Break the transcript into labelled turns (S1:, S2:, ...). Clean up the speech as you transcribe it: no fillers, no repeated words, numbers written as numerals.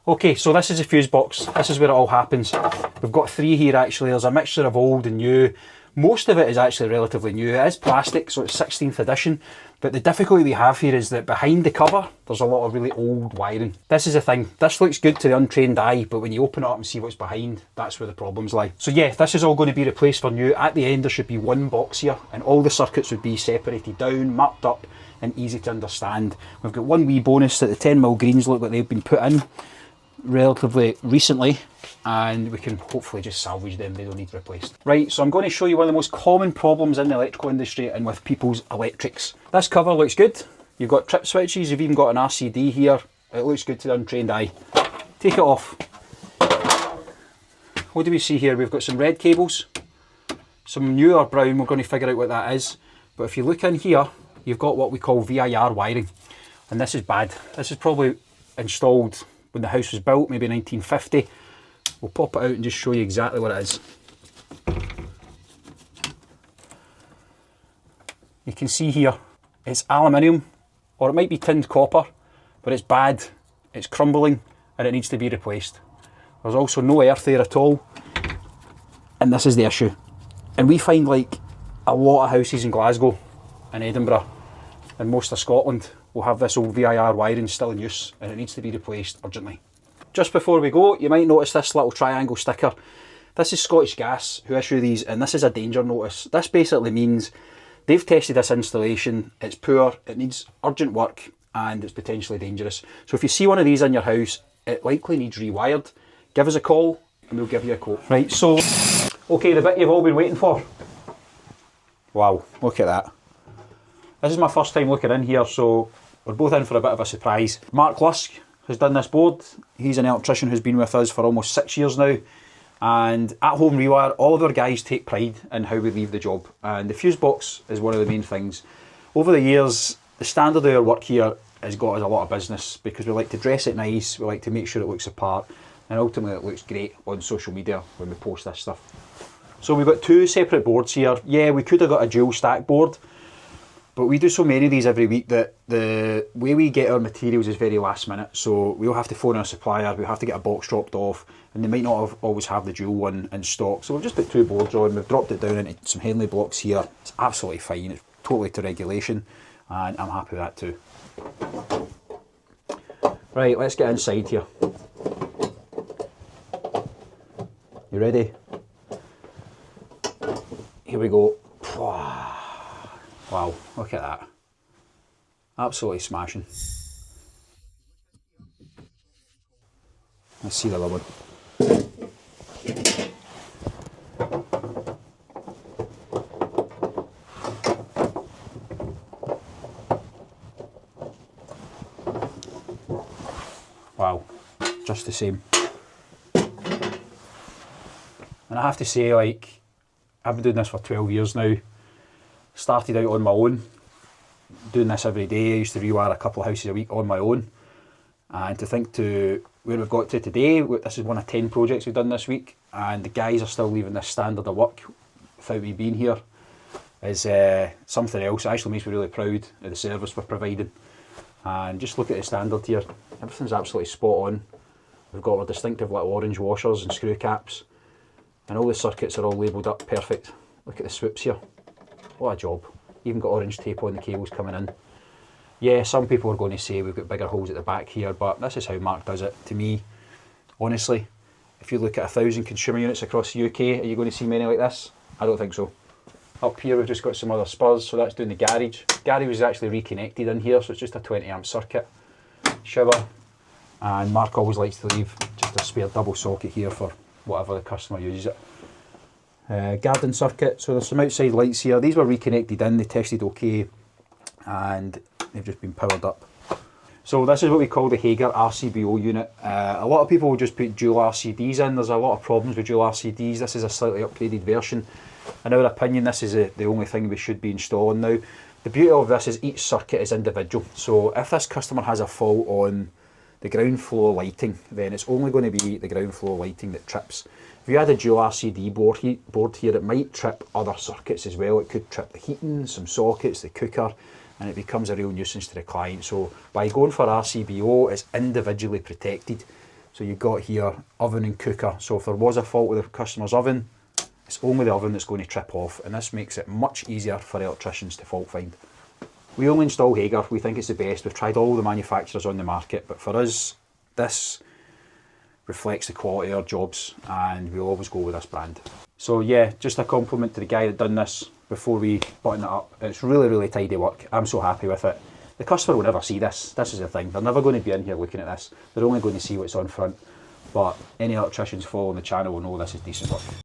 S1: Okay, so this is a fuse box. This is where it all happens. We've got 3 here actually. There's a mixture of old and new. Most of it is actually relatively new. It is plastic, so it's 16th edition. But the difficulty we have here is that behind the cover, there's a lot of really old wiring. This is the thing. This looks good to the untrained eye, but when you open it up and see what's behind, that's where the problems lie. So yeah, this is all going to be replaced for new. At the end, there should be one box here, and all the circuits would be separated down, marked up, and easy to understand. We've got one wee bonus that the 10mm greens look like they've been put in relatively recently, and we can hopefully just salvage them. They don't need replaced. Right, so I'm going to show you one of the most common problems in the electrical industry and with people's electrics. This cover looks good. You've got trip switches, you've even got an RCD here. It looks good to the untrained eye. Take it off. What do we see here? We've got some red cables, some newer brown. We're going to figure out what that is. But if you look in here, you've got what we call VIR wiring, and this is bad. This is probably installed when the house was built, maybe 1950. We'll pop it out and just show you exactly what it is. You can see here, it's aluminium, or it might be tinned copper, but it's bad, it's crumbling, and it needs to be replaced. There's also no earth there at all, and this is the issue. And we find like a lot of houses in Glasgow and Edinburgh and most of Scotland will have this old VIR wiring still in use, and it needs to be replaced urgently. Just before we go, you might notice this little triangle sticker. This is Scottish Gas who issue these, and this is a danger notice. This basically means they've tested this installation, it's poor, it needs urgent work, and it's potentially dangerous. So if you see one of these in your house, it likely needs rewired. Give us a call and we'll give you a quote. Right, so, okay, the bit you've all been waiting for. Wow, look at that. This is my first time looking in here, so we're both in for a bit of a surprise. Mark Lusk has done this board. He's an electrician who's been with us for almost 6 years now. And at Home Rewire, all of our guys take pride in how we leave the job. And the fuse box is one of the main things. Over the years, the standard of our work here has got us a lot of business because we like to dress it nice, we like to make sure it looks the part, and ultimately it looks great on social media when we post this stuff. So we've got 2 separate boards here. Yeah, we could have got a dual stack board, but we do so many of these every week that the way we get our materials is very last minute. So we'll have to phone our supplier, we'll have to get a box dropped off, and they might not always have the dual one in stock. So we've just put 2 boards on, we've dropped it down into some Henley blocks here. It's absolutely fine, it's totally to regulation, and I'm happy with that too. Right, let's get inside here. You ready? Here we go. Wow, look at that. Absolutely smashing. Let's see the other one. Wow, just the same. And I have to say, like, I've been doing this for 12 years now. Started out on my own, doing this every day. I used to rewire a couple of houses a week on my own. And to think to where we've got to today, this is one of 10 projects we've done this week, and the guys are still leaving this standard of work without me being here, is something else. It actually makes me really proud of the service we're providing. And just look at the standard here. Everything's absolutely spot on. We've got our distinctive little orange washers and screw caps, and all the circuits are all labelled up perfect. Look at the swoops here. What a job. Even got orange tape on the cables coming in. Yeah, some people are going to say we've got bigger holes at the back here, but this is how Mark does it. To me, honestly, if you look at 1,000 consumer units across the UK, are you going to see many like this? I don't think so. Up here we've just got some other spurs, so that's doing the garage. Garage was actually reconnected in here, so it's just a 20 amp circuit. Shower, and Mark always likes to leave just a spare double socket here for whatever the customer uses it. Garden circuit, so there's some outside lights here. These were reconnected in, they tested okay, and they've just been powered up. So this is what we call the Hager RCBO unit. A lot of people will just put dual RCDs in. There's a lot of problems with dual RCDs. This is a slightly upgraded version. In our opinion, this is the only thing we should be installing now. The beauty of this is each circuit is individual. So if this customer has a fault on the ground floor lighting, then it's only going to be the ground floor lighting that trips. If you had a dual RCD board here, it might trip other circuits as well. It could trip the heating, some sockets, the cooker, and it becomes a real nuisance to the client. So by going for RCBO, it's individually protected. So you've got here oven and cooker. So if there was a fault with the customer's oven, it's only the oven that's going to trip off, and this makes it much easier for electricians to fault find. We only install Hager, we think it's the best. We've tried all the manufacturers on the market, but for us, this reflects the quality of our jobs, and we'll always go with this brand. So yeah, just a compliment to the guy that done this before we button it up. It's really, really tidy work. I'm so happy with it. The customer will never see this. This is the thing. They're never going to be in here looking at this. They're only going to see what's on front. But any electricians following the channel will know this is decent work.